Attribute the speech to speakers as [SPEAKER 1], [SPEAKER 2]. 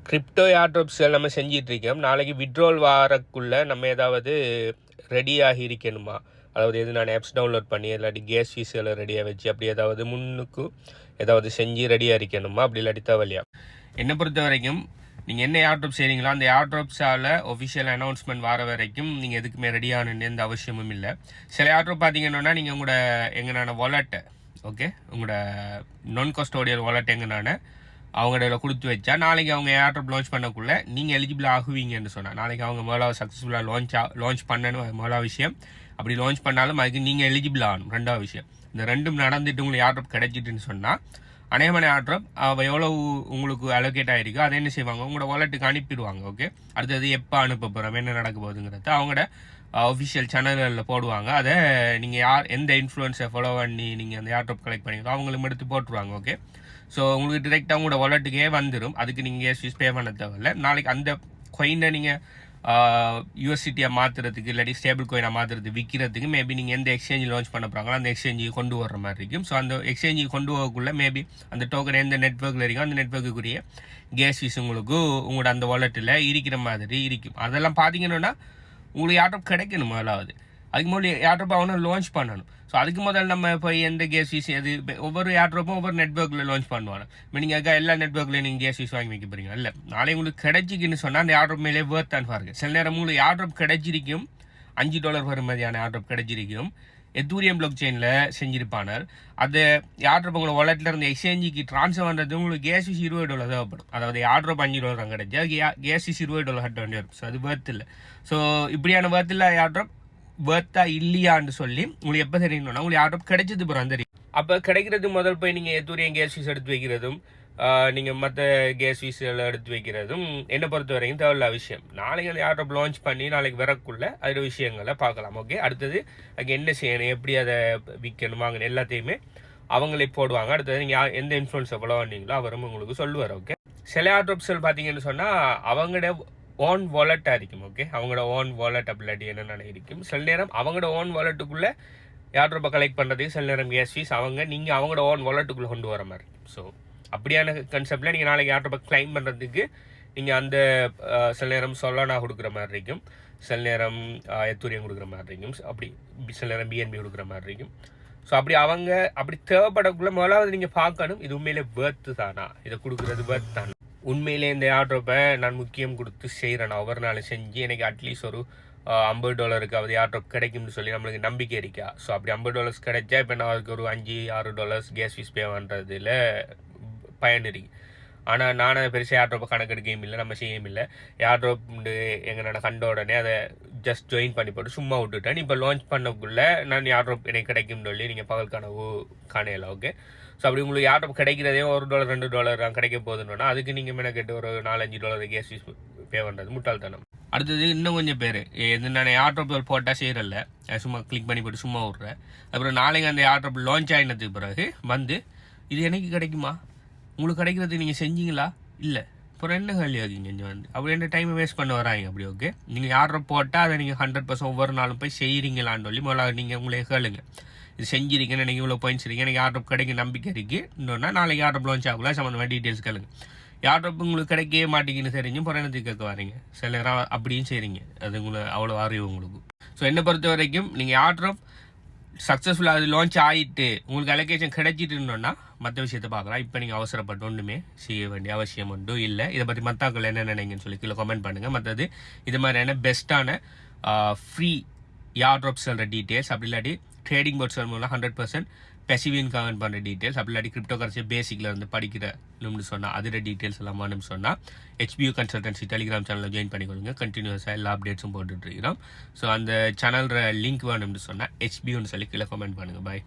[SPEAKER 1] Crypto ஏர்ட்ராப்ஸ்கள் நம்ம செஞ்சிட்ருக்கோம். நாளைக்கு விட்ரோல் வாரக்குள்ளே நம்ம ஏதாவது ரெடியாகி இருக்கணுமா? அதாவது எது நான் ஆப்ஸ் டவுன்லோட் பண்ணி இல்லாட்டி கேஸ் ஃபீஸ்களை ரெடியாக வச்சு அப்படி ஏதாவது முன்னுக்கு ஏதாவது செஞ்சு ரெடியாக இருக்கணுமா? அப்படி இல்லாட்டி தேவையா? என்னை பொறுத்த வரைக்கும் நீங்கள் என்ன ஏர்ட்ராப் செய்கிறீங்களோ அந்த ஏர்ட்ராப்ஸால் ஒஃபிஷியல் அனௌன்ஸ்மெண்ட் வர வரைக்கும் நீங்கள் எதுக்குமே ரெடியாகணுன்னு எந்த அவசியமும் இல்லை. சில ஏர்ட்ராப் பார்த்தீங்கன்னா நீங்கள் உங்களோட எங்கனான வாலெட்டை ஓகே உங்களோட நான் கஸ்டோடியல் வாலெட் எங்கனான அவங்களோட கொடுத்து வச்சா நாளைக்கு அவங்க ஏர்ட்ராப் லான்ச் பண்ணக்குள்ளே நீங்கள் எலிஜிபிள் ஆகுவீங்கன்னு சொன்னால் நாளைக்கு அவங்க முதலாவது சக்ஸஸ்ஃபுல்லாக லான்ச் பண்ணணும். முதலாவது விஷயம் அப்படி லான்ச் பண்ணாலும் அதுக்கு நீங்கள் எலிஜிபிள் ஆகணும். ரெண்டாவது விஷயம் இந்த ரெண்டும் நடந்துட்டு உங்களுக்கு ஏர்ட்ராப் கிடைச்சிட்டுன்னு சொன்னால் அநேகமான ஏர்ட்ராப் எவ்வளவு உங்களுக்கு அலோகேட் ஆகிருக்கோ அதை என்ன செய்வாங்க உங்களோட வாலெட்டுக்கு அனுப்பிடுவாங்க. ஓகே, அடுத்தது எப்போ அனுப்ப போகிறோம் என்ன நடக்க போகுதுங்கிறத அவங்களோட ஒஃபிஷியல் சேனல்களில் போடுவாங்க. அதை நீங்கள் எந்த இன்ஃப்ளூயன்ஸை ஃபாலோ பண்ணி நீங்கள் அந்த ஏர்ட்ராப் கலெக்ட் பண்ணிங்களோ அவங்களும் எடுத்து போட்டுருவாங்க. ஓகே, ஸோ உங்களுக்கு டிரெக்டாக உங்களோட வாலெட்டுக்கே வந்துடும். அதுக்கு நீங்கள் ஃபீஸ் பே பண்ண தேவையில்ல. நாளைக்கு அந்த கொயினை நீங்கள் யூஎஸ்சிட்டியாக மாற்றுறதுக்கு இல்லாட்டி ஸ்டேபிள் கோயினாக மாற்றுறதுக்கு விற்கிறதுக்கு மேபி நீங்கள் எந்த எக்ஸ்சேஞ்சில் லான்ச் பண்ண போகிறாங்களோ அந்த எக்ஸ்சேஞ்சுக்கு கொண்டு வர்ற மாதிரி இருக்கும். ஸோ அந்த எக்ஸ்சேஞ்சுக்கு கொண்டு போகக்குள்ளே மேபி அந்த டோக்கன் எந்த நெட்ஒர்க்கில் இருக்கோ அந்த நெட்ஒர்க்குரிய கேஸ் ஃபீஸ் உங்களுக்கு உங்களோட அந்த வாலெட்டில் இருக்கிற மாதிரி இருக்கும். அதெல்லாம் பார்த்தீங்கன்னா உங்களுக்கு ஏர்ட்ராப் கிடைக்கணும். முதலாவது அதுக்கு முதல்ல ஏர்ட்ராப் அவனை லான்ச் பண்ணணும். ஸோ அதுக்கு முதல்ல நம்ம இப்போ எந்த கேஸ் ஃபீஸ் எது ஒவ்வொரு ஏர்ட்ராப்பும் ஒவ்வொரு நெட்ஒர்க்கில் லான்ச் பண்ணுவாங்க. இப்போ நீங்கள் எல்லா நெட்ஒர்க்லையும் நீங்கள் கேஸ் ஃபீஸ் வாங்கி வைக்க போகிறீங்க இல்லை. நாளை உங்களுக்கு கிடைச்சிக்குன்னு சொன்னால் அந்த ஏர்ட்ராப் மேலே வேர்த்தான் பாருங்க. சில நேரம் உங்களுக்கு ஏர்ட்ராப் கிடைச்சிருக்கும் $5 வருமதியான ஏர்ட்ராப் கிடைச்சிருக்கும். எத்தூரியம் பிளாக் செயினில் செஞ்சிருப்பானர். அந்த ஏர்ட்ராப் உங்களை வாலெட்டில் இருந்து எக்ஸ்சேஞ்சுக்கு ட்ரான்ஸ்ஃபர் பண்ணுறது உங்களுக்கு கேஸ் ஃபீஸ் $20 தேவைப்படும். அதாவது ஏர்ட்ராப் $5 கிடைச்சா கேஸ் ஃபீஸ் $20 கட்ட வேண்டி வரும். ஸோ அது வேர்த் இல்லை. ஸோ இப்படியான வேர்த் இல்லை ஏர்ட்ராப் வேர்த்தா இல்லையான்னு சொல்லி உங்களுக்கு எப்போ தெரியணும்னா உங்களுக்கு ஏர்ட்ராப் கிடைச்சது போகிறோம் தெரியும். அப்போ கிடைக்கிறது முதல் போய் நீங்கள் எத்தூரியம் கேஸ் ஃபீஸ் எடுத்து வைக்கிறதும் நீங்கள் மற்ற கேஸ் ஃபீஸ்களை எடுத்து வைக்கிறதும் என்னை பொறுத்த வரைக்கும் தேவையில்ல விஷயம். நாளைக்கு அந்த ஏர்ட்ராப் லான்ச் பண்ணி நாளைக்கு வரக்குள்ள அதில் விஷயங்களை பார்க்கலாம். ஓகே, அடுத்தது அதுக்கு என்ன செய்யணும் எப்படி அதை விற்கணும் வாங்கணும் எல்லாத்தையுமே அவங்களே போடுவாங்க. அடுத்தது நீங்கள் எந்த இன்ஃப்ளூயன்ஸை ஃபாலோ பண்ணீங்களோ அவரும் உங்களுக்கு சொல்லுவார். ஓகே, சில ஏர்ட்ராப்ஸ்கள் பார்த்தீங்கன்னு சொன்னால் அவங்களோட ஓன் வாலெட்டாக இருக்கும். ஓகே, அவங்களோட ஓன் வாலெட் அப்படிலாட்டி என்னென்ன இருக்கும். சில நேரம் அவங்களோட ஓன் வாலெட்டுக்குள்ளே ஏர்ட்ராப்பை கலெக்ட் பண்ணுறதுக்கு சில நேரம் கேஸ் ஃபீஸ் நீங்கள் அவங்களோட ஓன் வாலெட்டுக்குள்ளே கொண்டு வர மாதிரி இருக்கும். ஸோ அப்படியான கன்செப்டில் நீங்கள் நாளைக்கு ஏர்ட்ராப்பை கிளைம் பண்ணுறதுக்கு நீங்கள் அந்த சில நேரம் சொல்லானா கொடுக்குற மாதிரி இருக்கும், சில நேரம் எத்தூரியம் கொடுக்குற மாதிரி இருக்கும், அப்படி சில நேரம் பிஎன்பி கொடுக்குற மாதிரி இருக்கும். ஸோ அப்படி தேவைப்படக்குள்ள முதலாவது நீங்கள் பார்க்கணும் இது உண்மையிலே வேர்த்து தானா, இதை கொடுக்குறது வேர்த்து தானா, உண்மையிலே இந்த ஏர்ட்ராப்பை நான் முக்கியம் கொடுத்து செய்கிறேன். ஒவ்வொரு நாள் செஞ்சு எனக்கு அட்லீஸ்ட் ஒரு $50 ஏர்ட்ராப் கிடைக்கும்னு சொல்லி நம்மளுக்கு நம்பிக்கை இருக்கா. ஸோ அப்படி $50 கிடைச்சா இப்போ நான் அதுக்கு ஒரு $5-6 கேஸ் ஃபீஸ் பே பண்ணுறதுல பயன் இருக்கு. ஆனால் நான் அதை பெருசாக ஏர்ட்ராப்பை கணக்கெடுக்கையும் இல்லை, நம்ம செய்யவும் இல்லை. ஏர்ட்ராப் எங்களை கண்ட உடனே அதை ஜஸ்ட் ஜாயின் பண்ணி போட்டு சும்மா விட்டுட்டேன். இப்போ லான்ச் பண்ணக்குள்ளே நான் ஏர்ட்ராப் எனக்கு கிடைக்கும்னு சொல்லி நீங்கள் பகல் கனவு காணையில. ஓகே, ஸோ அப்படி உங்களுக்கு ஏர்ட்ராப் கிடைக்கிறதே $1-2 கிடைக்க போகுதுன்னா அதுக்கு நீங்கள் மெனக்கெட்டு ஒரு $4-5 கேஸ் ஃபீஸ் பே பண்ணுறது முட்டாள்தனம். அடுத்தது இன்னும் கொஞ்சம் பேர் நான் ஏர்ட்ராப் போட்டால் செய்கிறல்ல சும்மா கிளிக் பண்ணி போட்டு சும்மா விட்றேன். அப்புறம் நாளைக்கு அந்த ஏர்ட்ராப் லான்ச் ஆகினதுக்கு பிறகு வந்து இது எனக்கு கிடைக்குமா உங்களுக்கு கிடைக்கிறது நீங்கள் செஞ்சீங்களா இல்லை அப்புறம் என்ன கேள்வி ஆகிங்க இங்கே வந்து அப்படி என்ன டைமை வேஸ்ட் பண்ண வராங்க. அப்படி ஓகே, நீங்கள் ஏர்ட்ராப் போட்டால் அதை நீங்கள் 100% ஒவ்வொரு நாளும் போய் செய்கிறீங்களான்னு சொல்லி முதல்ல நீங்கள் உங்களே கேளுங்க. இது செஞ்சிருக்கேன்னு நீங்கள் இவ்வளோ பாயிண்ட்ஸ் இருக்கீங்க எனக்கு ஏர்ட்ராப் கிடைக்க நம்பிக்கை இருக்குது இன்னொன்னா நாளைக்கு ஏர்ட்ராப் லான்ச் ஆகலாம் சம்மந்தமாக டீட்டெயில்ஸ் கேளுங்க. ஏர்ட்ராப் உங்களுக்கு கிடைக்கவே மாட்டேங்குன்னு தெரிஞ்சும் புறணத்துக்கு கேட்க வரீங்க. சில நேரம் அப்படியும் செய்கிறீங்க, அது உங்களுக்கு அவ்வளோ அறிவு உங்களுக்கு. ஸோ என்னை பொறுத்த வரைக்கும் நீங்கள் ஏர்ட்ராப் சக்ஸஸ்ஃபுல்லாக அது லான்ச் ஆகிட்டு உங்களுக்கு அலோகேஷன் கிடைச்சிட்டுன்னா மற்ற விஷயத்தை பார்க்கலாம். இப்போ நீங்கள் அவசரப்பட்டு ஒன்றுமே செய்ய வேண்டிய அவசியம் ஒன்றும் இல்லை. இதை பற்றி மற்றாக்கள் என்ன நினைங்கன்னு சொல்லி கீழே கமெண்ட் பண்ணுங்கள். மற்றது இது மாதிரியான பெஸ்ட்டான ஃப்ரீ ஏர்ட்ராப் செல்கிற டீட்டெயில்ஸ் அப்படி இல்லாட்டி ட்ரேடிங் போர்ட் செல் மூலம் 100% பெசிவின் கமெண்ட் பண்ணுற டீட்டெயில்ஸ் அப்படி இல்லாட்டி கிரிப்டோ கரன்சி பேசிக்கில் இருந்து படிக்கிறோம்னு சொன்னால் அதோட டீட்டெயில்ஸ் எல்லாம் வேணும்னு சொன்னால் HBU கன்சல்டன்சி டெலிகிராம் சேனலில் ஜாயின் பண்ணிக்கொள்ளுங்க. கண்டினியூஸாக எல்லா அப்டேட்ஸும் போட்டுட்ருக்கிறோம். ஸோ அந்த சேனலோட லிங்க் வேணும்னு சொன்னால் HBUன்னு சொல்லி கீழே கமெண்ட் பண்ணுங்கள். பாய்.